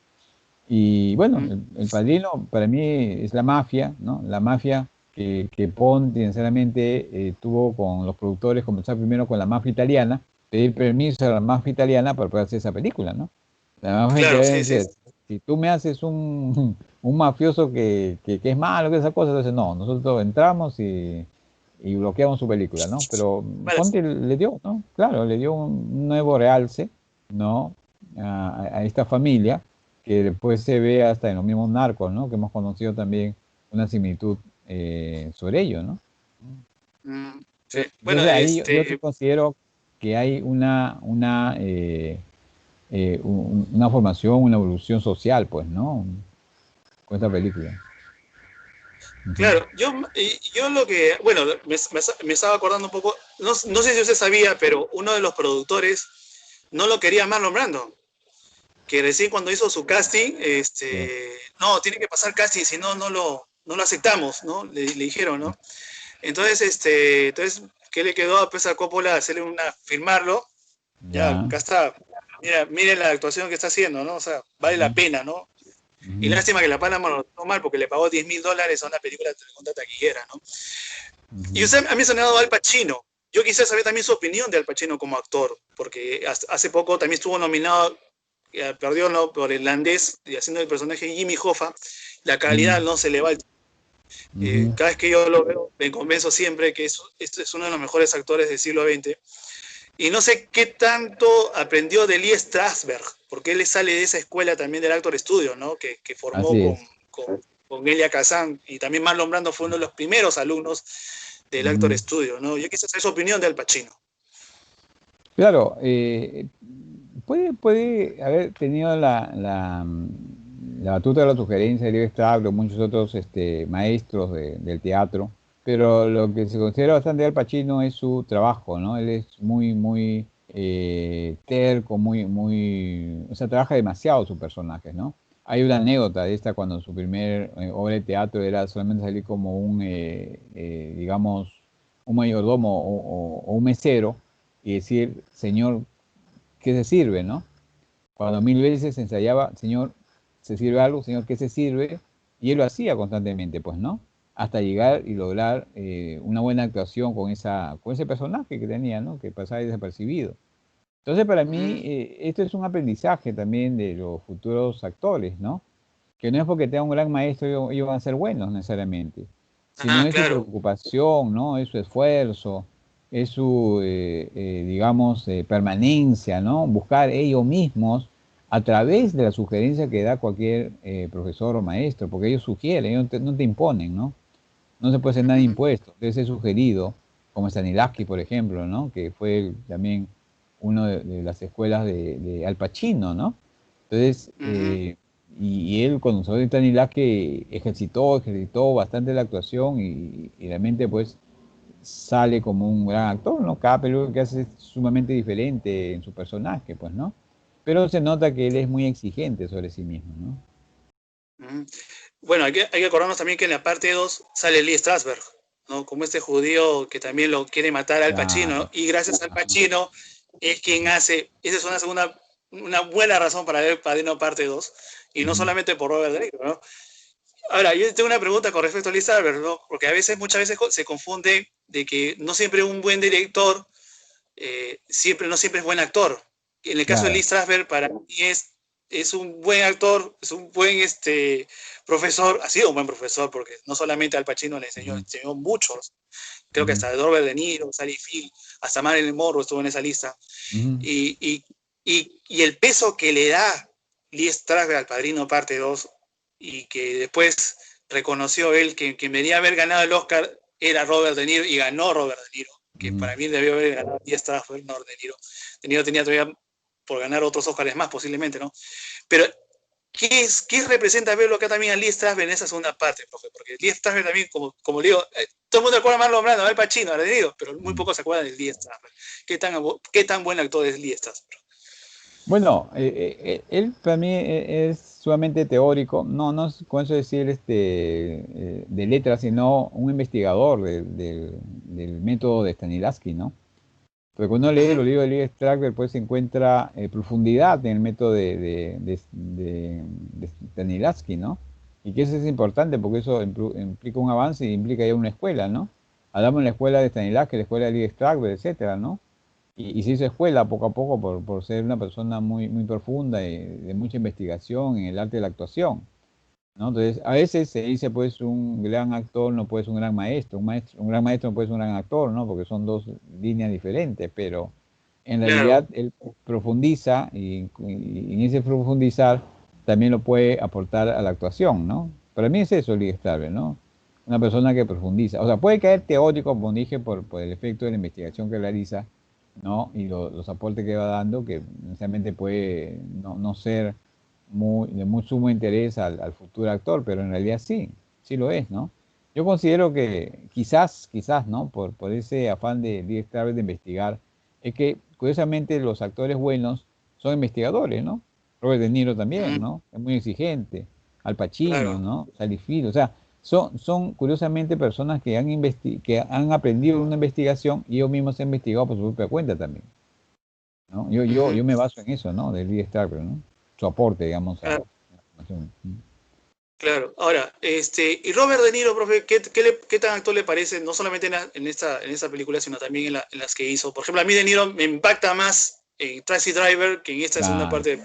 Y bueno, el Padrino para mí es la mafia, ¿no? La mafia que Pon, sinceramente, tuvo con los productores, comenzar primero con la mafia italiana, pedir permiso a la mafia italiana para poder hacer esa película, ¿no? La mafia Claro, italiana sí, sí. decía, si tú me haces un mafioso que es malo, que esas cosas, entonces no, nosotros entramos y bloqueamos su película, ¿no? Pero Vale. Ponti le dio, ¿no? Claro, le dio un nuevo realce, ¿no? A esta familia que después se ve hasta en los mismos narcos, ¿no? Que hemos conocido también una similitud sobre ello, ¿no? Sí. Bueno, Entonces ahí yo sí considero que hay una formación, una evolución social, pues, ¿no? Con esta película. claro, yo lo que, bueno, me estaba acordando un poco, no sé si usted sabía, pero uno de los productores no lo quería Marlon Brando, que recién cuando hizo su casting, Sí. no, tiene que pasar casting, si no, no lo aceptamos, ¿no? Le dijeron, ¿no? Entonces, ¿qué le quedó pues, a Coppola? Hacerle firmarlo, ya, Ya. acá está, mire la actuación que está haciendo, ¿no? O sea, vale la pena, ¿no? Y lástima que la Palma lo tomó mal porque le pagó $10.000 a una película de taquillera, ¿no? Y usted ha mencionado a Al Pacino. Yo quisiera saber también su opinión de Al Pacino como actor, porque hace poco también estuvo nominado, perdió, ¿no?, por el irlandés, y haciendo el personaje de Jimmy Hoffa. La calidad no se le va. Cada vez que yo lo veo, me convenzo siempre que este es uno de los mejores actores del siglo XX. Y no sé qué tanto aprendió de Lee Strasberg, porque él sale de esa escuela también del Actor Studio, ¿no? Que formó Así es. con Elia Kazan, y también Marlon Brando fue uno de los primeros alumnos del Actor Studio, ¿no? Yo quisiera saber su opinión de Al Pacino. Claro, puede haber tenido la batuta de la sugerencia de Lee Strasberg o muchos otros maestros del teatro, pero lo que se considera bastante de Al Pacino es su trabajo, ¿no? Él es muy terco, o sea, trabaja demasiado sus personajes, ¿no? Hay una anécdota de esta cuando su primer obra de teatro era solamente salir como digamos, un mayordomo o un mesero y decir, Señor, ¿qué se sirve, no? Cuando 1000 veces se ensayaba, Señor, ¿se sirve algo? Señor, ¿qué se sirve? Y él lo hacía constantemente, pues, ¿no? Hasta llegar y lograr una buena actuación con ese personaje que tenía, ¿no? Que pasaba desapercibido. Entonces, para mí, esto es un aprendizaje también de los futuros actores, ¿no? Que no es porque tenga un gran maestro ellos van a ser buenos necesariamente, sino es su Claro. preocupación, ¿no? Es su esfuerzo, es su, digamos, permanencia, ¿no? Buscar ellos mismos a través de la sugerencia que da cualquier profesor o maestro, porque ellos sugieren, ellos no te imponen, ¿no? No se puede hacer nada impuesto, debe ser sugerido, como Stanislavski, por ejemplo, ¿no? Que fue también uno de las escuelas de Al Pacino, ¿no? Entonces, y él cuando usó de Stanislavski ejercitó bastante la actuación y realmente pues sale como un gran actor, ¿no? Cada película que hace es sumamente diferente en su personaje, pues, ¿no? Pero se nota que él es muy exigente sobre sí mismo, ¿no? Bueno, hay que acordarnos también que en la parte 2 sale Lee Strasberg, ¿no? Como este judío que también lo quiere matar al Pacino, ¿no? Y gracias al Pacino es quien hace, esa es una buena razón para ver Padrino parte 2, y no solamente por Robert De Niro, ¿no? Ahora, yo tengo una pregunta con respecto a Lee Strasberg, ¿no? Porque muchas veces se confunde de que no siempre un buen director, no siempre es buen actor. En el caso de Lee Strasberg, para mí es un buen actor, es un buen profesor, ha sido un buen profesor, porque no solamente Al Pacino le enseñó muchos, creo que hasta Robert De Niro, Sally Field, hasta Marilyn Monroe estuvo en esa lista. Y el peso que le da Lee Strasberg al Padrino parte 2, y que después reconoció él que quien debería haber ganado el Oscar era Robert De Niro, y ganó Robert De Niro, que para mí debió haber ganado Lee Strasberg, no De Niro. De Niro tenía todavía por ganar otros Oscars más posiblemente, ¿no? Pero ¿qué representa verlo acá también a Lee Strasberg en esa segunda parte, profe? Porque Lee Strasberg también, como le digo, todo el mundo recuerda a Marlon Brando, a Al Pacino, a De Niro, pero muy pocos se acuerdan de Lee Strasberg. ¿Qué tan buen actor es Lee Strasberg? Bueno, él para mí es sumamente teórico, no es con eso decir de letras, sino un investigador del método de Stanislavski, ¿no? Porque cuando uno lee los libros de Lee Strasberg, pues se encuentra profundidad en el método de Stanislavski, ¿no? Y que eso es importante porque eso implica un avance y implica ya una escuela, ¿no? Hablamos de la escuela de Stanislavski, la escuela de Lee Strasberg, etcétera, ¿no? Y se hizo escuela poco a poco por ser una persona muy, muy profunda y de mucha investigación en el arte de la actuación, ¿no? Entonces, a veces se dice, pues, un gran actor no puede ser un gran maestro, un gran maestro no puede ser un gran actor, ¿no? Porque son dos líneas diferentes, pero en realidad él profundiza y en ese profundizar también lo puede aportar a la actuación, ¿no? Para mí es eso Lee Strasberg, ¿no? Una persona que profundiza. O sea, puede caer teórico, como dije, por el efecto de la investigación que realiza, ¿no? Y los aportes que va dando, que necesariamente puede no ser de muy sumo interés al futuro actor, pero en realidad sí lo es, ¿no? Yo considero que quizás, ¿no? Por ese afán de Lee Strasberg de investigar, es que curiosamente los actores buenos son investigadores, ¿no? Robert De Niro también, ¿no? Es muy exigente. Al Pacino, ¿no? Sally Field, o sea, son curiosamente personas que han aprendido una investigación y ellos mismos han investigado por su propia cuenta también, ¿no? Yo me baso en eso, ¿no? De Lee Strasberg, ¿no? Su aporte, digamos, a la información. Claro. Ahora, y Robert De Niro, profe, ¿qué tan actor le parece, no solamente en esta película, sino también en las que hizo? Por ejemplo, a mí De Niro me impacta más en Taxi Driver que en esta segunda parte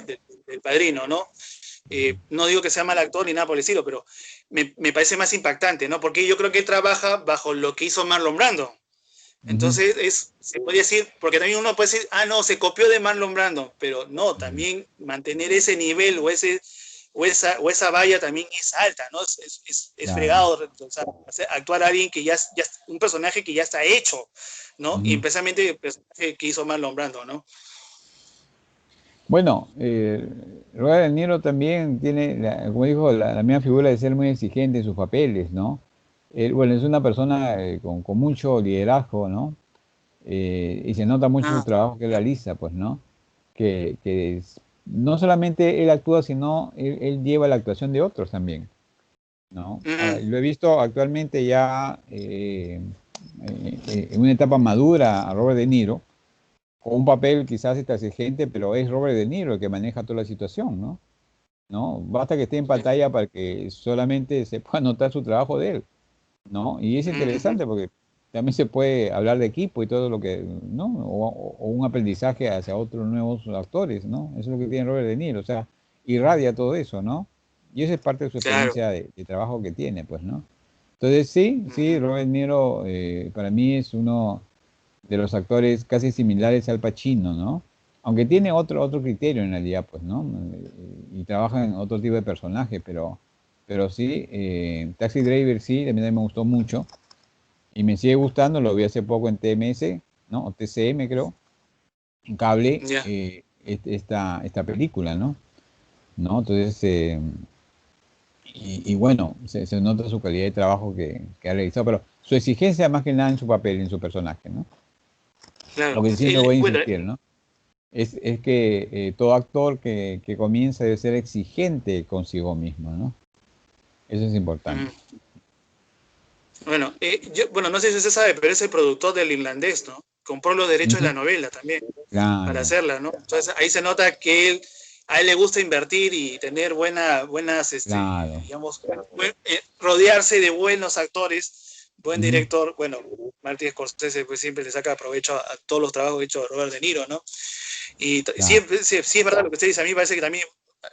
del Padrino, ¿no? No digo que sea mal actor ni nada por el estilo, pero me parece más impactante, ¿no? Porque yo creo que él trabaja bajo lo que hizo Marlon Brando. Entonces, se podría decir, porque también uno puede decir, no, se copió de Marlon Brando, pero no, también mantener ese nivel o esa valla también es alta, ¿no? Es fregado, o sea, actuar a alguien que ya un personaje que ya está hecho, ¿no? Y especialmente el personaje que hizo Marlon Brando, ¿no? Bueno, Robert De Niro también tiene, como dijo, la misma figura de ser muy exigente en sus papeles, ¿no? Bueno, es una persona con mucho liderazgo, ¿no? Y se nota mucho su trabajo que él realiza, pues, ¿no? Que no solamente él actúa, sino él lleva la actuación de otros también, ¿no? Lo he visto actualmente ya en una etapa madura a Robert De Niro, con un papel quizás exigente, pero es Robert De Niro el que maneja toda la situación, ¿no? ¿No? Basta que esté en pantalla para que solamente se pueda notar su trabajo de él, ¿no? Y es interesante porque también se puede hablar de equipo y todo lo que, ¿no? O un aprendizaje hacia otros nuevos actores, ¿no? Eso es lo que tiene Robert De Niro, o sea, irradia todo eso, ¿no? Y esa es parte de su experiencia de trabajo que tiene, pues, ¿no? Entonces, sí, Robert De Niro para mí es uno de los actores casi similares al Pacino, ¿no? Aunque tiene otro criterio en realidad, pues, ¿no? Y trabaja en otro tipo de personaje, pero sí, Taxi Driver sí, también me gustó mucho. Y me sigue gustando, lo vi hace poco en TMS, ¿no? O TCM creo, en cable, esta película, ¿no? ¿no? Entonces, y bueno, se nota su calidad de trabajo que ha realizado, pero su exigencia más que nada en su papel, en su personaje, ¿no? Lo Claro. que siempre voy a Bueno, insistir, ¿no? Es que todo actor que comienza debe ser exigente consigo mismo, ¿no? Eso es importante. bueno, bueno, no sé si usted sabe, pero es el productor del Irlandés, ¿no? Compró los derechos de la novela también para Claro, hacerla, ¿no? Entonces ahí se nota que a él le gusta invertir y tener buenas, claro. digamos, rodearse de buenos actores, buen Ujú, director. Bueno, Martin Scorsese pues siempre le saca provecho a todos los trabajos que ha hecho Robert De Niro, ¿no? Y sí, claro. sí, sí es verdad lo que usted dice, a mí me parece que también,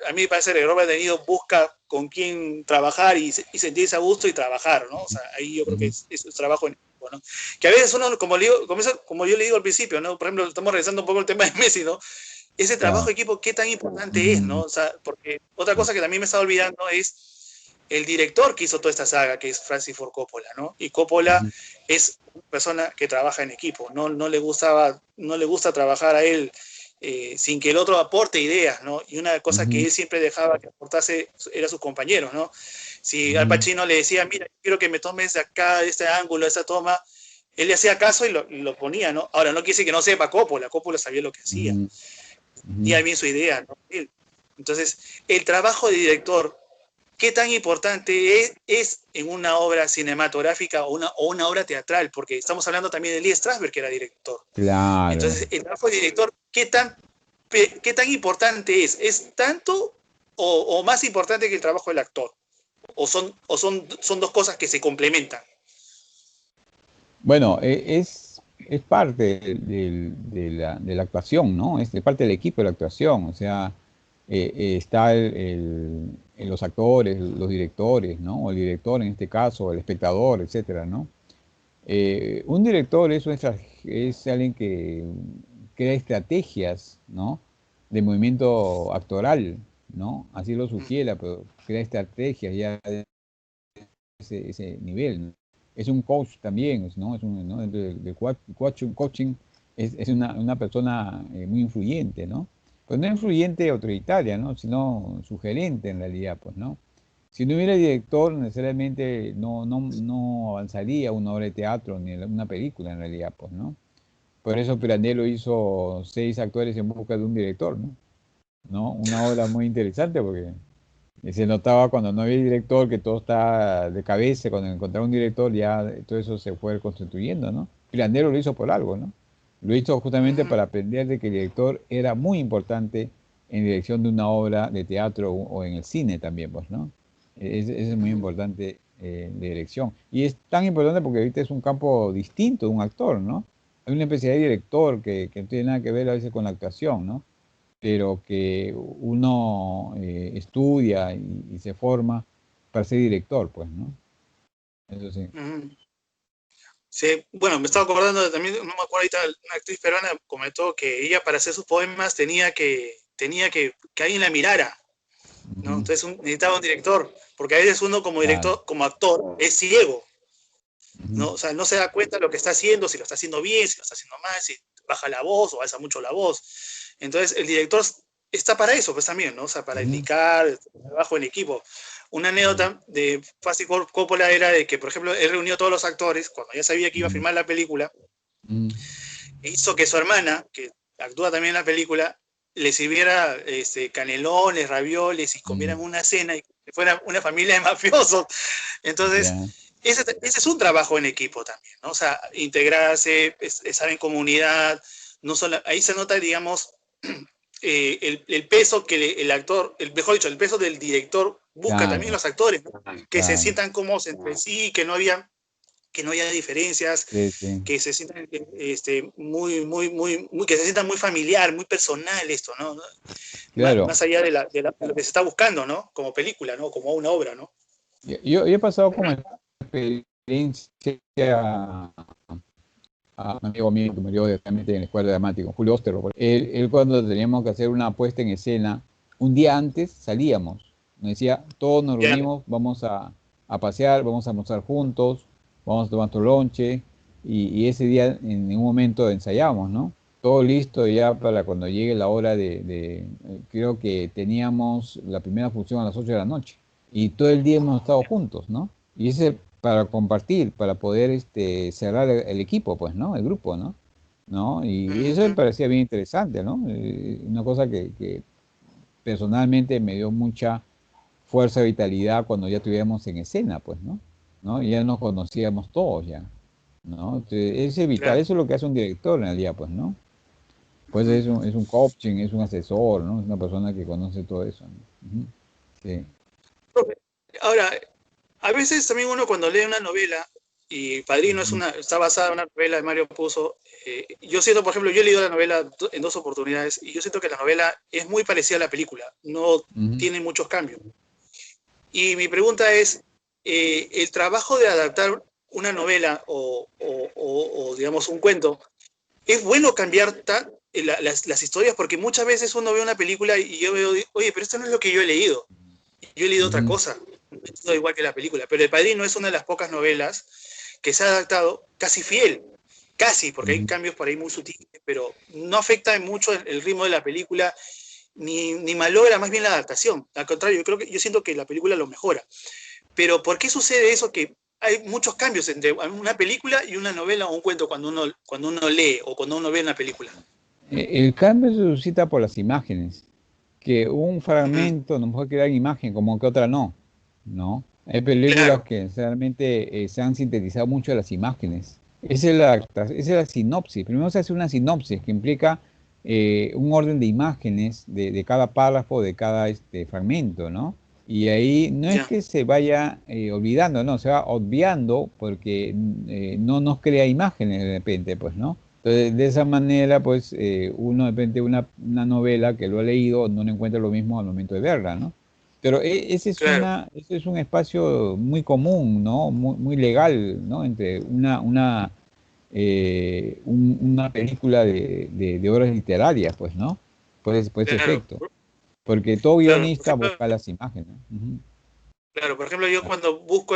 a mí me parece que Robert De Niro busca con quién trabajar y sentirse a gusto y trabajar, ¿no? O sea, ahí yo creo que Ujú, es trabajo en equipo, ¿no? Que a veces uno, como yo le digo al principio, ¿no? Por ejemplo, estamos revisando un poco el tema de Messi, ¿no? Ese trabajo claro. de equipo, ¿qué tan importante es, no? O sea, porque otra cosa que también me estaba olvidando es el director que hizo toda esta saga, que es Francis Ford Coppola, ¿no? Y Coppola Ujú, es una persona que trabaja en equipo, no le gusta trabajar a él sin que el otro aporte ideas, ¿no? Y una cosa que ujú, él siempre dejaba que aportase era sus compañeros, ¿no? Si Al ujú, Pacino le decía, mira, quiero que me tomes de acá, de este ángulo, de esta toma, él le hacía caso y lo ponía, ¿no? Ahora, no quiere decir que no sepa Coppola sabía lo que hacía, ujú, ujú. tenía bien su idea, ¿no? Entonces, el trabajo de director, ¿qué tan importante es en una obra cinematográfica o una obra teatral? Porque estamos hablando también de Lee Strasberg, que era director. Claro. Entonces, el trabajo de director, qué tan importante es? ¿Es tanto o más importante que el trabajo del actor? ¿Son dos cosas que se complementan? Bueno, es parte de la actuación, ¿no? Es parte del equipo de la actuación. O sea, está los actores, los directores, ¿no? O el director en este caso, el espectador, etcétera, ¿no? Un director es alguien que crea estrategias, ¿no? De movimiento actoral, ¿no? Así lo sugiere, pero crea estrategias ya de ese nivel, ¿no? Es un coach también, ¿no? Es un, ¿no? Coaching es una persona muy influyente, ¿no? Pues no influyente autoritaria, ¿no? Sino sugerente en realidad, pues, ¿no? Si no hubiera director, necesariamente no avanzaría una obra de teatro ni una película en realidad, pues, ¿no? Por eso Pirandello hizo 6 actores en busca de un director, ¿no? ¿No? Una obra muy interesante porque se notaba cuando no había director que todo está de cabeza, cuando encontraba un director ya todo eso se fue constituyendo, ¿no? Pirandello lo hizo por algo, ¿no? Lo hizo justamente para aprender de que el director era muy importante en dirección de una obra de teatro o en el cine también, pues, ¿no? Es muy importante la dirección. Y es tan importante porque ahorita es un campo distinto de un actor, ¿no? Hay una especie de director que no tiene nada que ver a veces con la actuación, ¿no? Pero que uno estudia y se forma para ser director, pues, ¿no? Eso sí. Sí, bueno, me estaba acordando también, no me acuerdo ahorita, una actriz peruana comentó que ella para hacer sus poemas que alguien la mirara, ¿no? Ujú, Entonces necesitaba un director, porque a veces uno como claro. director, como actor, es ciego, Ujú, ¿no? O sea, no se da cuenta de lo que está haciendo, si lo está haciendo bien, si lo está haciendo mal, si baja la voz o alza mucho la voz. Entonces, el director está para eso, pues también, ¿no? O sea, para ujú, indicar trabajo en equipo. Una claro. anécdota de Francis Ford Coppola era de que, por ejemplo, él reunió a todos los actores, cuando ya sabía que iba a Ujú, filmar la película, ujú, e hizo que su hermana, que actúa también en la película, le sirviera canelones, ravioles y comieran ujú, una cena y que fuera una familia de mafiosos. Entonces, ya, ese es un trabajo en equipo también, ¿no? O sea, integrarse, estar en comunidad, no solo, ahí se nota, digamos, el peso que el actor, mejor dicho, el peso del director busca también claro, los actores, ¿no? Que se claro. sientan cómodos entre sí, que no haya diferencias, Sí, sí, que se sientan que se sientan muy familiar, muy personal esto, ¿no? claro. Más allá de lo que se está buscando, ¿no? Como película, ¿no? Como una obra, ¿no? Yo he pasado como experiencia a un amigo mío que murió directamente en la escuela dramática, Julio Osterro. Él cuando teníamos que hacer una puesta en escena, un día antes salíamos. Nos decía, todos nos Ya, reunimos, vamos a pasear, vamos a almorzar juntos, vamos a tomar nuestro lonche, y ese día en un momento ensayamos, ¿no? todo listo ya para cuando llegue la hora creo que teníamos la primera función a las 8 de la noche y todo el día hemos estado juntos, ¿no? Y ese para compartir, para poder cerrar el equipo, pues, ¿no? El grupo, ¿no? ¿No? Y eso me parecía bien interesante, ¿no? Una cosa que personalmente me dio mucha fuerza y vitalidad cuando ya estuviéramos en escena, pues, ¿no? ¿No? Y ya nos conocíamos todos ya, ¿no? Entonces, ese vital, eso es lo que hace un director en realidad, pues, ¿no? Pues es un coaching, es un asesor, ¿no? Es una persona que conoce todo eso, ¿no? Sí. Ahora, a veces también uno cuando lee una novela, y Padrino está basada en una novela de Mario Puzo, yo siento, por ejemplo, yo he leído la novela en 2 oportunidades, y yo siento que la novela es muy parecida a la película, no tiene muchos cambios. Y mi pregunta es, el trabajo de adaptar una novela o digamos, un cuento, ¿es bueno cambiar las historias? Porque muchas veces uno ve una película y yo veo, oye, pero esto no es lo que yo he leído. Yo he leído otra cosa, no igual que la película. Pero El Padrino es una de las pocas novelas que se ha adaptado casi fiel. Casi, porque hay cambios por ahí muy sutiles, pero no afecta mucho el ritmo de la película, ni malogra más bien la adaptación. Al contrario, yo siento que la película lo mejora. Pero ¿por qué sucede eso que hay muchos cambios entre una película y una novela o un cuento cuando uno lee o cuando uno ve una película? El cambio se suscita por las imágenes, que un fragmento no puede crear imagen como que otra no, ¿no? Hay películas Claro. que realmente se han sintetizado mucho las imágenes. Esa es la sinopsis. Primero se hace una sinopsis que implica un orden de imágenes de cada párrafo, de cada fragmento, ¿no? Y ahí no es que se vaya olvidando, no, se va obviando porque no nos crea imágenes de repente, pues, ¿no? Entonces, de esa manera, pues, uno de repente una novela que lo ha leído no le encuentra lo mismo al momento de verla, ¿no? Pero ese es un espacio muy común, ¿no? Muy legal, ¿no? Entre una película de obras literarias, pues, ¿no? Por ese Claro, efecto. Porque todo claro, por guionista ejemplo, busca las imágenes. claro, por ejemplo, yo cuando busco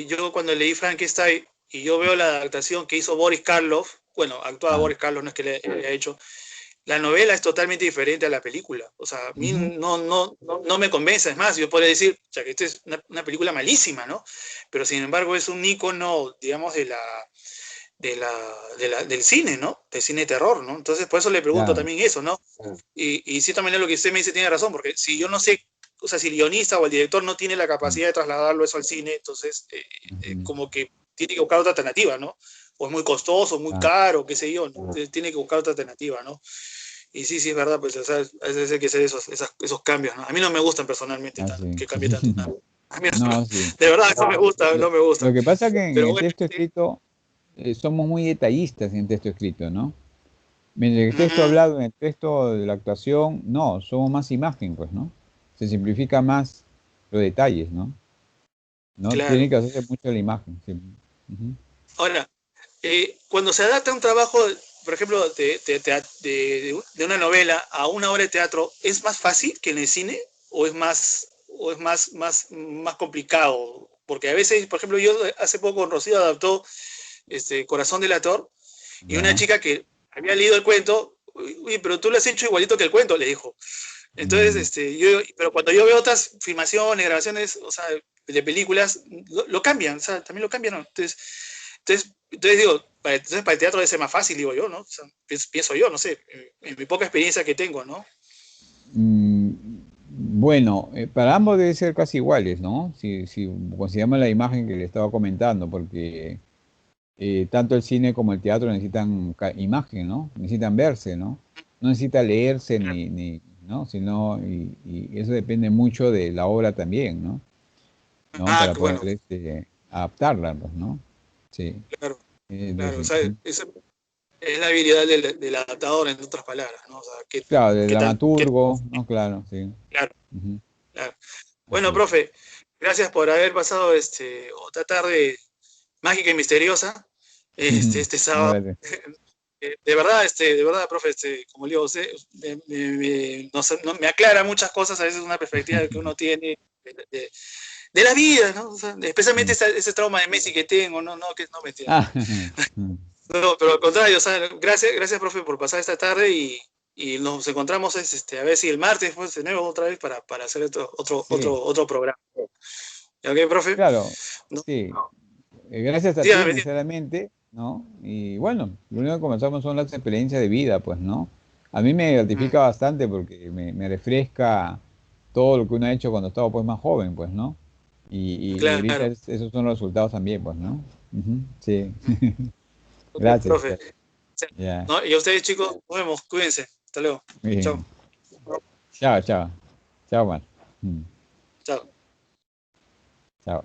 yo cuando leí Frankenstein y yo veo la adaptación que hizo Boris Karloff, bueno, actuaba Boris Karloff, no es que le haya hecho, la novela es totalmente diferente a la película. O sea, a mí no me convence. Es más, yo podría decir, o sea, que esta es una película malísima, ¿no? Pero sin embargo es un ícono, digamos, del cine, ¿no? Del cine de terror, ¿no? Entonces, por eso le pregunto Claro. también eso, ¿no? Y sí, también lo que usted me dice tiene razón, porque si yo no sé, o sea, si el guionista o el director no tiene la capacidad de trasladarlo eso al cine, entonces, como que tiene que buscar otra alternativa, ¿no? O es muy costoso, muy caro, qué sé yo, ¿no? Tiene que buscar otra alternativa, ¿no? Y sí, es verdad, pues, o sea, a veces hay que hacer esos cambios, ¿no? A mí no me gustan personalmente que cambie tanto. A mí No, sí. de verdad, no me gusta, no me gusta. Lo que pasa es que en Pero el bueno, texto escrito somos muy detallistas en el texto escrito, ¿no? Mientras que el texto hablado, en el texto de la actuación, no, somos más imagen, pues, ¿no? Se simplifica más los detalles, ¿no? ¿No? Tiene claro. que hacerse mucho la imagen. Sí. Ahora, cuando se adapta un trabajo, por ejemplo, de una novela a una obra de teatro, ¿es más fácil que en el cine o es más complicado? Porque a veces, por ejemplo, yo hace poco Rocío adaptó Corazón del Ator y una Ya. chica que había leído el cuento, uy, pero tú lo has hecho igualito que el cuento, le dijo. Entonces, pero cuando yo veo otras filmaciones, grabaciones, o sea, de películas, lo cambian, o sea, también lo cambian, ¿no? Entonces digo, para el teatro debe ser más fácil, digo yo, ¿no? O sea, pienso yo, no sé, en mi poca experiencia que tengo, ¿no? Mm, bueno, para ambos debe ser casi iguales, ¿no? Si consideramos la imagen que le estaba comentando, porque tanto el cine como el teatro necesitan imagen, ¿no? Necesitan verse, ¿no? No necesita leerse ¿no? Sino, y eso depende mucho de la obra también, ¿no? ¿No? Ah, Para bueno, poder adaptarla, pues, ¿no? Sí. claro, claro, o Entonces, sea, esa es la habilidad del adaptador, en otras palabras, ¿no? O sea, claro, del qué tan, dramaturgo, ¿no? Claro, sí. claro, Ujú. claro. Así Bueno, es. profe, gracias por haber pasado otra tarde mágica y misteriosa, este No, sábado. gracias. De verdad, profe, como le digo, usted no sé, me aclara muchas cosas, a veces una perspectiva que uno tiene de la vida, ¿no? O sea, especialmente ese trauma de Messi que tengo, no, que no mentira. Ah, No, pero al contrario, o sea, gracias, profe, por pasar esta tarde y nos encontramos, a ver si el martes pues, tenemos otra vez para hacer Sí, otro programa. ¿Ok, profe? claro, No, sí. Gracias a ti, dígame, sinceramente, ¿no? Y bueno, lo único que comenzamos son las experiencias de vida, pues, ¿no? A mí me gratifica bastante porque me refresca todo lo que uno ha hecho cuando estaba pues más joven, pues, ¿no? Y ahorita claro. esos son los resultados también, pues, ¿no? Ujú, sí. Ok, Gracias. profe. Ya, ¿No? Y a ustedes, chicos, nos vemos. Cuídense. Hasta luego. muy Chao. bien. Chao, chao. Chao, man. Mm, Chao. chao.